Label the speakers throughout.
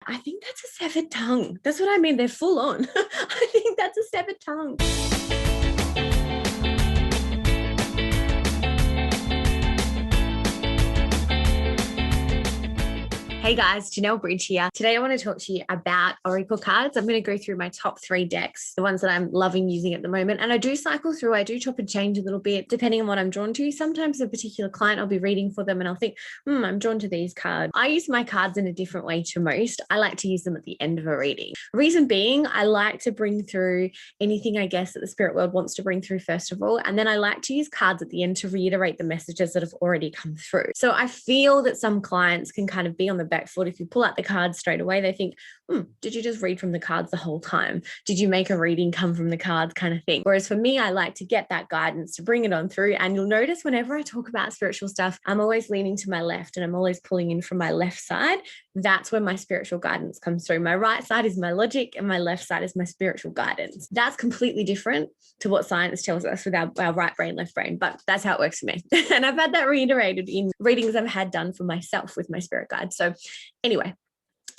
Speaker 1: I think that's a severed tongue. That's what I mean. They're full on. I think that's a severed tongue. Hey guys, Janelle Bridge here. Today I want to talk to you about Oracle cards. I'm going to go through my top 3 decks, the ones that I'm loving using at the moment. And I do cycle through, I do chop and change a little bit depending on what I'm drawn to. Sometimes a particular client, I'll be reading for them and I'll think, I'm drawn to these cards. I use my cards in a different way to most. I like to use them at the end of a reading. Reason being, I like to bring through anything, I guess, that the spirit world wants to bring through first of all. And then I like to use cards at the end to reiterate the messages that have already come through. So I feel that some clients can kind of be on the back foot. If you pull out the cards straight away, they think, did you just read from the cards the whole time? Did you make a reading come from the cards kind of thing? Whereas for me, I like to get that guidance to bring it on through. And you'll notice whenever I talk about spiritual stuff, I'm always leaning to my left and I'm always pulling in from my left side. That's where my spiritual guidance comes through. My right side is my logic and my left side is my spiritual guidance. That's completely different to what science tells us with our right brain, left brain, but that's how it works for me. And I've had that reiterated in readings I've had done for myself with my spirit guide. So anyway,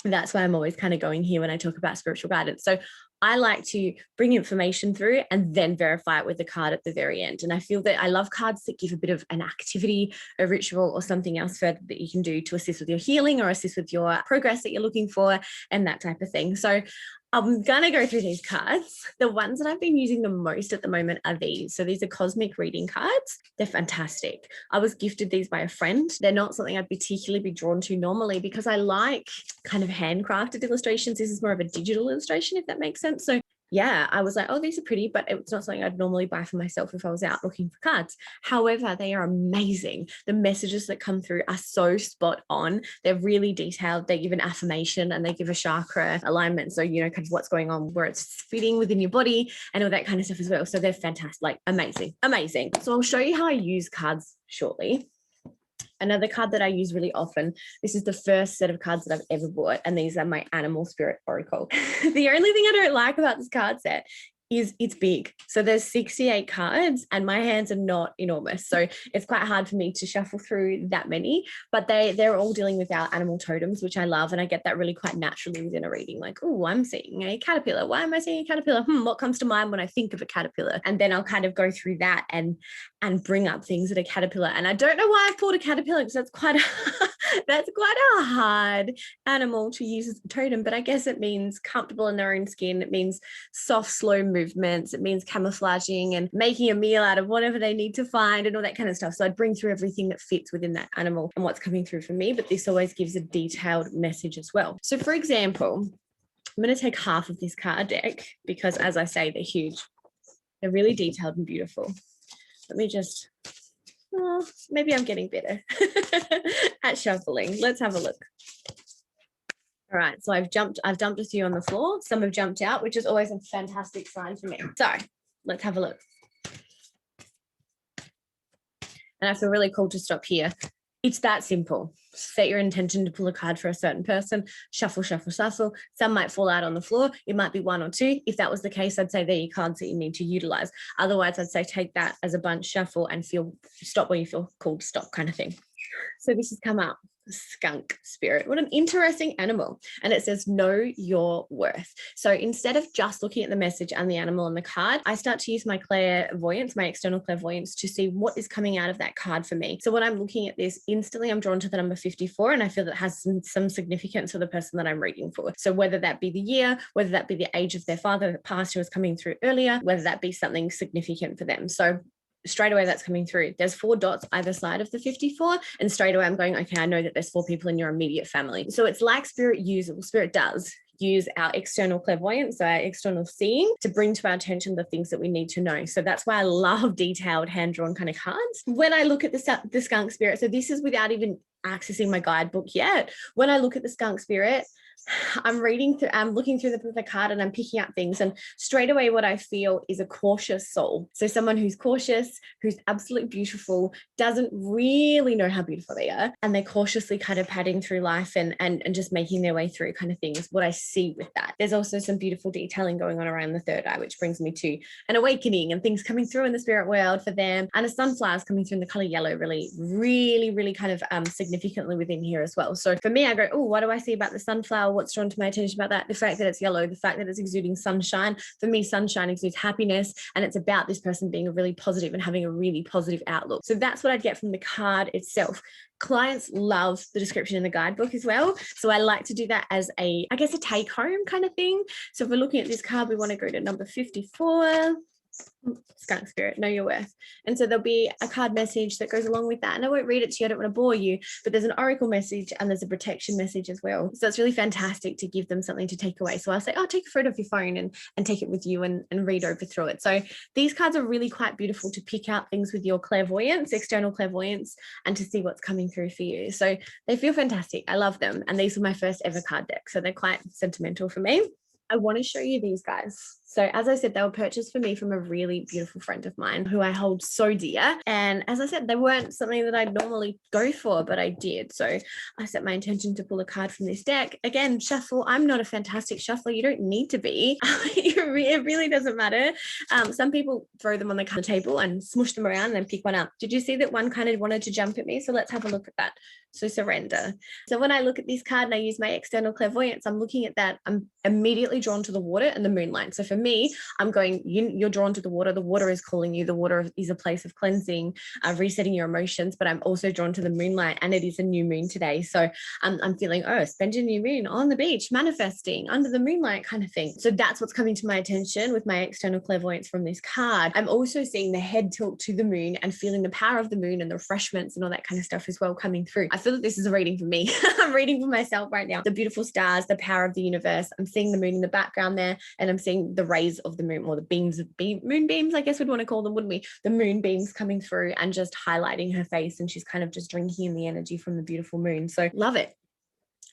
Speaker 1: that's why I'm always kind of going here when I talk about spiritual guidance. So I like to bring information through and then verify it with the card at the very end. And I feel that I love cards that give a bit of an activity, a ritual, or something else further that you can do to assist with your healing or assist with your progress that you're looking for and that type of thing. So I'm going to go through these cards. The ones that I've been using the most at the moment are these. So these are cosmic reading cards. They're fantastic. I was gifted these by a friend. They're not something I'd particularly be drawn to normally because I like kind of handcrafted illustrations. This is more of a digital illustration, if that makes sense. So yeah, I was like, oh, these are pretty, but it's not something I'd normally buy for myself if I was out looking for cards. However, they are amazing. The messages that come through are so spot on. They're really detailed. They give an affirmation and they give a chakra alignment. So, kind of what's going on, where it's fitting within your body and all that kind of stuff as well. So they're fantastic, like amazing. So I'll show you how I use cards shortly. Another card that I use really often, this is the first set of cards that I've ever bought, and these are my Animal Spirit Oracle. The only thing I don't like about this card set is it's big. So there's 68 cards and my hands are not enormous. So it's quite hard for me to shuffle through that many, but they're all dealing with our animal totems, which I love. And I get that really quite naturally within a reading. Like, oh, I'm seeing a caterpillar. Why am I seeing a caterpillar? What comes to mind when I think of a caterpillar? And then I'll kind of go through that and bring up things that are caterpillar. And I don't know why I've pulled a caterpillar because that's quite a hard animal to use as a totem, but I guess it means comfortable in their own skin. It means soft, slow movements. It means camouflaging and making a meal out of whatever they need to find and all that kind of stuff. So I'd bring through everything that fits within that animal and what's coming through for me, but this always gives a detailed message as well. So for example, I'm going to take half of this card deck because, as I say, they're huge. They're really detailed and beautiful. Let me just... Oh, maybe I'm getting better at shuffling. Let's have a look. All right, so I've dumped a few on the floor. Some have jumped out, which is always a fantastic sign for me. So let's have a look. And I feel really cool to stop here. It's that simple. Set your intention to pull a card for a certain person, shuffle, shuffle, shuffle. Some might fall out on the floor. It might be 1 or 2. If that was the case, I'd say they're your cards that you need to utilize. Otherwise, I'd say take that as a bunch, shuffle, and stop where you feel called to stop kind of thing. So this has come up. Skunk spirit. What an interesting animal. And it says, know your worth. So instead of just looking at the message and the animal on the card, I start to use my clairvoyance, my external clairvoyance, to see what is coming out of that card for me. So when I'm looking at this, instantly I'm drawn to the number 54, and I feel that has some significance for the person that I'm reading for. So whether that be the year, whether that be the age of their father that passed who was coming through earlier, whether that be something significant for them. So straight away that's coming through. There's 4 dots either side of the 54, and straight away I'm going, okay, I know that there's 4 people in your immediate family. So it's like spirit does use our external clairvoyance, so our external seeing, to bring to our attention the things that we need to know. So that's why I love detailed hand-drawn kind of cards. When I look at the skunk spirit, so this is without even accessing my guidebook yet. When I look at the skunk spirit, I'm looking through the card and I'm picking up things, and straight away what I feel is a cautious soul. So someone who's cautious, who's absolutely beautiful, doesn't really know how beautiful they are, and they're cautiously kind of padding through life and just making their way through kind of things. What I see with that. There's also some beautiful detailing going on around the third eye, which brings me to an awakening and things coming through in the spirit world for them, and a sunflower's coming through in the color yellow, really kind of significantly within here as well. So for me, I go, oh, what do I see about the sunflower what's drawn to my attention about that? The fact that it's yellow, the fact that it's exuding sunshine. For me, sunshine exudes happiness, and it's about this person being really positive and having a really positive outlook. So that's what I'd get from the card itself. Clients love the description in the guidebook as well. So I like to do that as I guess a take home kind of thing. So if we're looking at this card, we want to go to number 54. Skunk spirit, know your worth. And so there'll be a card message that goes along with that. And I won't read it to you, I don't want to bore you, but there's an oracle message and there's a protection message as well. So it's really fantastic to give them something to take away. So I'll say, oh, take a photo of your phone and take it with you and read over through it. So these cards are really quite beautiful to pick out things with your clairvoyance, external clairvoyance, and to see what's coming through for you. So they feel fantastic. I love them. And these were my first ever card deck. So they're quite sentimental for me. I want to show you these guys. So as I said, they were purchased for me from a really beautiful friend of mine who I hold so dear. And as I said, they weren't something that I'd normally go for, but I did. So I set my intention to pull a card from this deck. Again, shuffle. I'm not a fantastic shuffler. You don't need to be. It really doesn't matter. Some people throw them on the table and smush them around and then pick one up. Did you see that one kind of wanted to jump at me? So let's have a look at that. So surrender. So when I look at this card and I use my external clairvoyance, I'm looking at that. I'm immediately drawn to the water and the moonlight. So for me, I'm going, you're drawn to the water. The water is calling you. The water is a place of cleansing, resetting your emotions, but I'm also drawn to the moonlight, and it is a new moon today. So I'm feeling, oh, spend your new moon on the beach, manifesting under the moonlight kind of thing. So that's what's coming to my attention with my external clairvoyance from this card. I'm also seeing the head tilt to the moon and feeling the power of the moon and the refreshments and all that kind of stuff as well coming through. I feel that this is a reading for me. I'm reading for myself right now. The beautiful stars, the power of the universe. I'm seeing the moon in the background there, and I'm seeing the rays of the moon, or the beams of moon beams, I guess we'd want to call them, wouldn't we? The moon beams coming through and just highlighting her face, and she's kind of just drinking in the energy from the beautiful moon. So love it.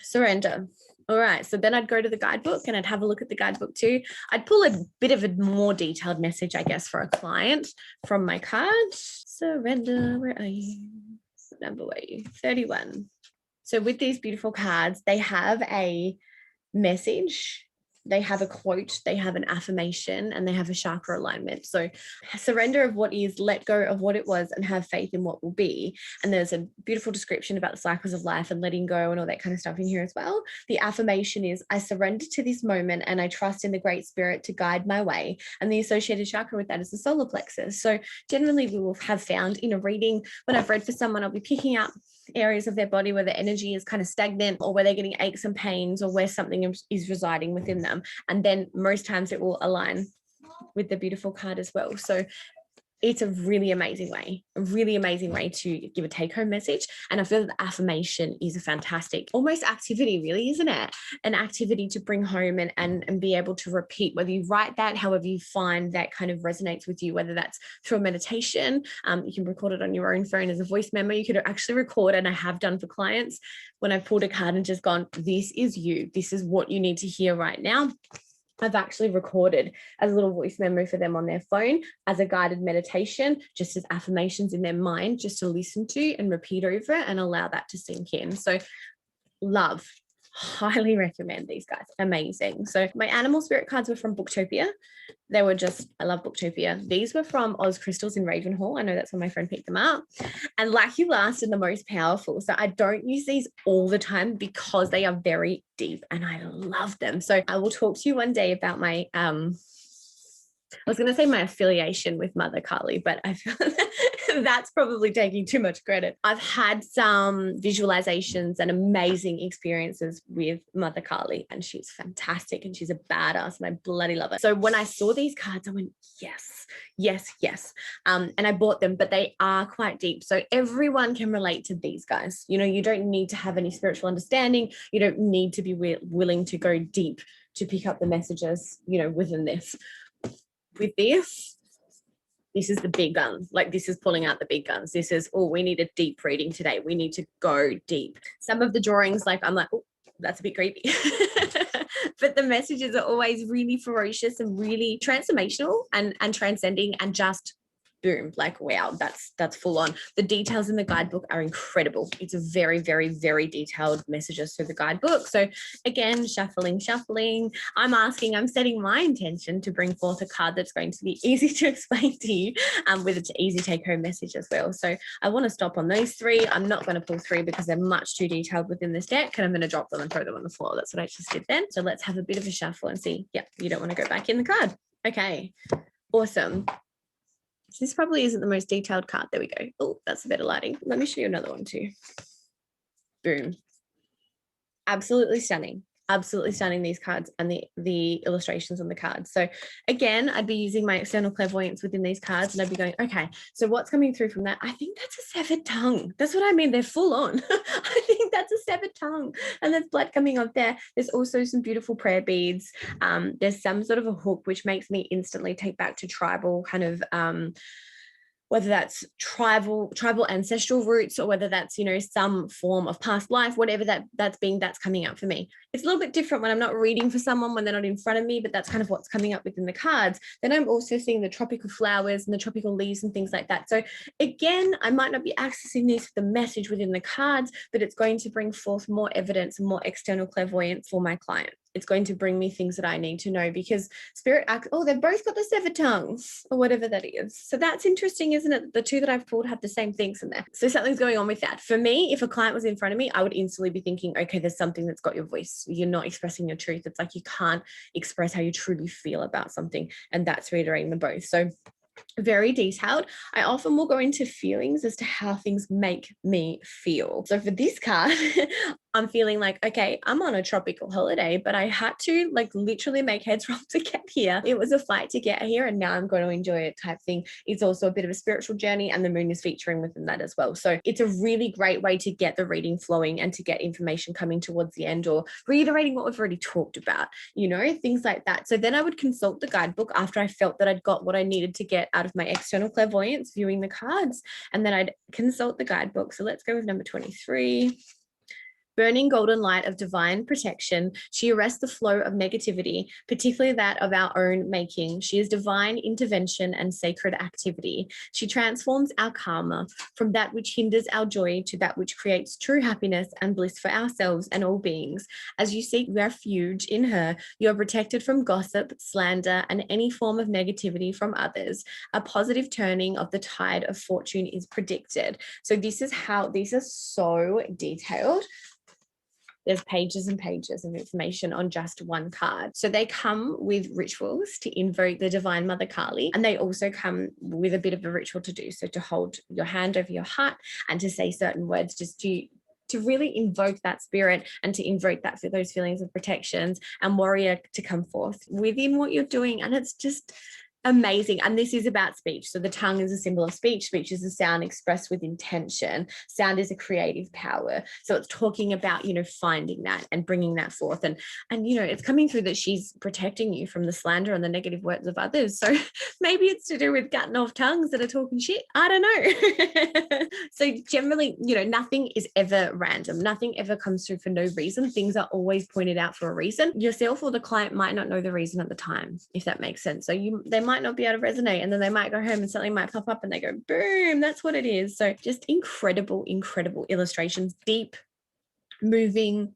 Speaker 1: Surrender. All right, so then I'd go to the guidebook and I'd have a look at the guidebook too. I'd pull a bit of a more detailed message, I guess, for a client from my card. Surrender, where are you? What number were you? 31. So with these beautiful cards, they have a message, they have a quote, they have an affirmation, and they have a chakra alignment. So surrender of what is, let go of what it was, and have faith in what will be. And there's a beautiful description about the cycles of life and letting go and all that kind of stuff in here as well. The affirmation is, I surrender to this moment and I trust in the great spirit to guide my way. And the associated chakra with that is the solar plexus. So generally we will have found in a reading, when I've read for someone, I'll be picking up areas of their body where the energy is kind of stagnant, or where they're getting aches and pains, or where something is residing within them. And then most times it will align with the beautiful card as well. So it's a really amazing way to give a take-home message. And I feel that the affirmation is a fantastic, almost activity, really, isn't it? An activity to bring home and be able to repeat, whether you write that, however you find that kind of resonates with you, whether that's through a meditation, you can record it on your own phone as a voice memo. You could actually record, and I have done for clients, when I've pulled a card and just gone, this is you, this is what you need to hear right now. I've actually recorded as a little voice memo for them on their phone as a guided meditation, just as affirmations in their mind, just to listen to and repeat over and allow that to sink in. So love, highly recommend these guys. Amazing. So my animal spirit cards were from Booktopia. They were just, I love Booktopia. These were from Oz Crystals in Ravenhall. I know that's when my friend picked them up. And Lucky Last and the most powerful. So I don't use these all the time because they are very deep and I love them. So I will talk to you one day about my, I was going to say my affiliation with Mother Kali, but I feel that's probably taking too much credit. I've had some visualizations and amazing experiences with Mother Kali, and she's fantastic and she's a badass and I bloody love it. So when I saw these cards, I went, yes, yes, yes. And I bought them, but they are quite deep. So everyone can relate to these guys. You know, you don't need to have any spiritual understanding. You don't need to be willing to go deep to pick up the messages, you know, within this. With this is the big guns. Like, this is pulling out the big guns. This is, oh, we need a deep reading today. We need to go deep. Some of the drawings, like, I'm like, oh, that's a bit creepy. But the messages are always really ferocious and really transformational and transcending and just boom, like, wow, that's full on. The details in the guidebook are incredible. It's a very, very, very detailed messages through the guidebook. So again, shuffling. I'm setting my intention to bring forth a card that's going to be easy to explain to you, with its easy take home message as well. So I want to stop on those three. I'm not going to pull three because they're much too detailed within this deck, and I'm going to drop them and throw them on the floor. That's what I just did then. So let's have a bit of a shuffle and see. Yep, you don't want to go back in the card. Okay, awesome. This probably isn't the most detailed card. There we go. Oh, that's a better lighting. Let me show you another one too. Boom. Absolutely stunning. Absolutely stunning, these cards and the illustrations on the cards. So again, I'd be using my external clairvoyance within these cards, and I'd be going, okay, so what's coming through from that? I think that's a severed tongue. That's what I mean. They're full on. I think that's a severed tongue, and there's blood coming up there. There's also some beautiful prayer beads. There's some sort of a hook, which makes me instantly take back to tribal kind of whether that's tribal ancestral roots, or whether that's, some form of past life, whatever that's coming out for me. It's a little bit different when I'm not reading for someone, when they're not in front of me, but that's kind of what's coming up within the cards. Then I'm also seeing the tropical flowers and the tropical leaves and things like that. So again, I might not be accessing this for the message within the cards, but it's going to bring forth more evidence and more external clairvoyance for my client. It's going to bring me things that I need to know, because spirit acts, they've both got the severed tongues, or whatever that is. So that's interesting, isn't it? The two that I've pulled have the same things in there. So something's going on with that. For me, if a client was in front of me, I would instantly be thinking, okay, there's something that's got your voice. You're not expressing your truth. It's like you can't express how you truly feel about something. And that's reiterating them both. So very detailed. I often will go into feelings as to how things make me feel. So for this card, I'm feeling like, okay, I'm on a tropical holiday, but I had to literally make heads roll to get here. It was a fight to get here, and now I'm going to enjoy it type thing. It's also a bit of a spiritual journey, and the moon is featuring within that as well. So it's a really great way to get the reading flowing and to get information coming towards the end, or reiterating what we've already talked about, things like that. So then I would consult the guidebook after I felt that I'd got what I needed to get out of my external clairvoyance, viewing the cards, and then I'd consult the guidebook. So let's go with number 23. Burning golden light of divine protection, she arrests the flow of negativity, particularly that of our own making. She is divine intervention and sacred activity. She transforms our karma from that which hinders our joy to that which creates true happiness and bliss for ourselves and all beings. As you seek refuge in her, you are protected from gossip, slander, and any form of negativity from others. A positive turning of the tide of fortune is predicted. So this is how these are so detailed. There's pages and pages of information on just one card. So they come with rituals to invoke the Divine Mother Kali, and they also come with a bit of a ritual to do. So to hold your hand over your heart and to say certain words, just to really invoke that spirit and to invoke that for those feelings of protections and warrior to come forth within what you're doing. And it's just amazing. And this is about speech. So the tongue is a symbol of speech. Speech is a sound expressed with intention. Sound is a creative power. So it's talking about, finding that and bringing that forth. And it's coming through that she's protecting you from the slander and the negative words of others. So maybe it's to do with cutting off tongues that are talking shit. I don't know. So generally, nothing is ever random. Nothing ever comes through for no reason. Things are always pointed out for a reason. Yourself or the client might not know the reason at the time, if that makes sense. So they might not be able to resonate, and then they might go home and something might pop up and they go, boom, that's what it is. So just incredible illustrations, deep, moving,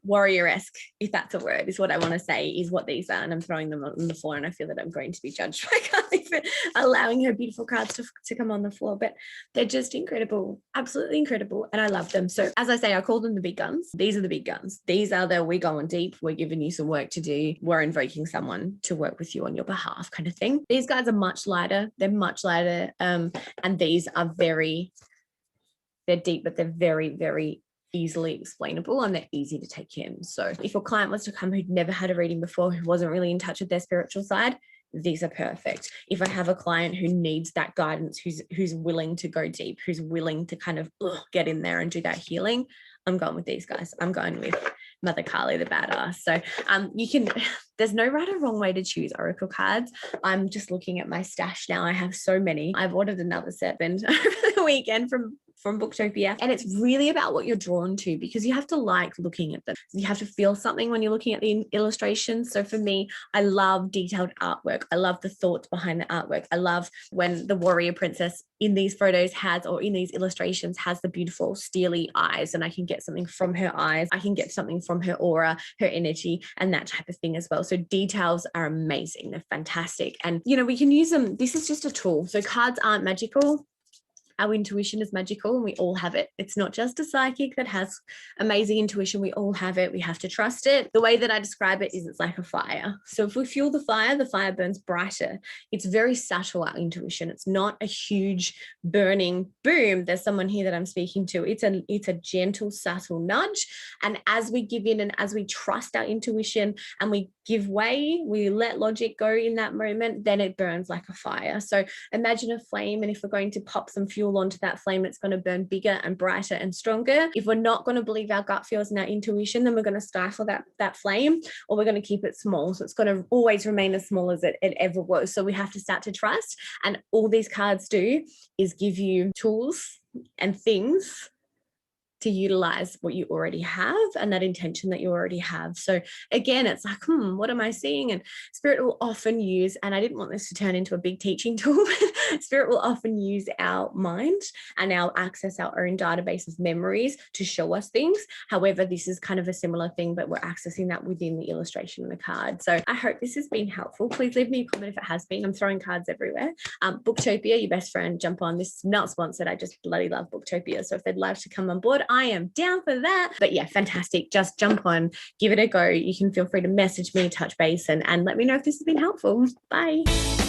Speaker 1: warrior-esque, if that's a word, is what I want to say, is what these are. And I'm throwing them on the floor, and I feel that I'm going to be judged by Carly for allowing her beautiful cards to come on the floor. But they're just incredible, absolutely incredible, and I love them. So as I say, I call them the big guns. These are the big guns. These are we're going deep, we're giving you some work to do, we're invoking someone to work with you on your behalf kind of thing. These guys are much lighter. They're much lighter, and these are they're deep, but they're very, very easily explainable, and they're easy to take in. So if a client was to come who'd never had a reading before, who wasn't really in touch with their spiritual side, these are perfect. If I have a client who needs that guidance, who's willing to go deep, who's willing to kind of get in there and do that healing, I'm going with these guys. I'm going with Mother Kali, the badass. So there's no right or wrong way to choose oracle cards. I'm just looking at my stash now. I have so many. I've ordered another set over the weekend from from Booktopia. And it's really about what you're drawn to, because you have to like looking at them. You have to feel something when you're looking at the illustrations. So for me, I love detailed artwork. I love the thoughts behind the artwork. I love when the warrior princess in these photos has, or in these illustrations has, the beautiful steely eyes, and I can get something from her eyes. I can get something from her aura, her energy, and that type of thing as well. So details are amazing. They're fantastic. And, you know, we can use them. This is just a tool. So cards aren't magical. Our intuition is magical and we all have it. It's not just a psychic that has amazing intuition. We all have it. We have to trust it. The way that I describe it is it's like a fire. So if we fuel the fire burns brighter. It's very subtle, our intuition. It's not a huge burning boom. There's someone here that I'm speaking to. It's a gentle, subtle nudge. And as we give in and as we trust our intuition and we give way, we let logic go in that moment, then it burns like a fire. So imagine a flame, and if we're going to pop some fuel onto that flame, it's going to burn bigger and brighter and stronger. If we're not going to believe our gut feels and our intuition, then we're going to stifle that flame, or we're going to keep it small. So it's going to always remain as small as it ever was. So we have to start to trust. And all these cards do is give you tools and things to utilize what you already have and that intention that you already have. So again, it's like, what am I seeing? And Spirit will often use, and I didn't want this to turn into a big teaching tool, but Spirit will often use our mind and our own database of memories to show us things. However, this is kind of a similar thing, but we're accessing that within the illustration and the card. So I hope this has been helpful. Please leave me a comment if it has been. I'm throwing cards everywhere. Booktopia, your best friend, jump on. This is not sponsored. I just bloody love Booktopia. So if they'd like to come on board, I am down for that. But yeah, fantastic. Just jump on, give it a go. You can feel free to message me, touch base, and let me know if this has been helpful. Bye.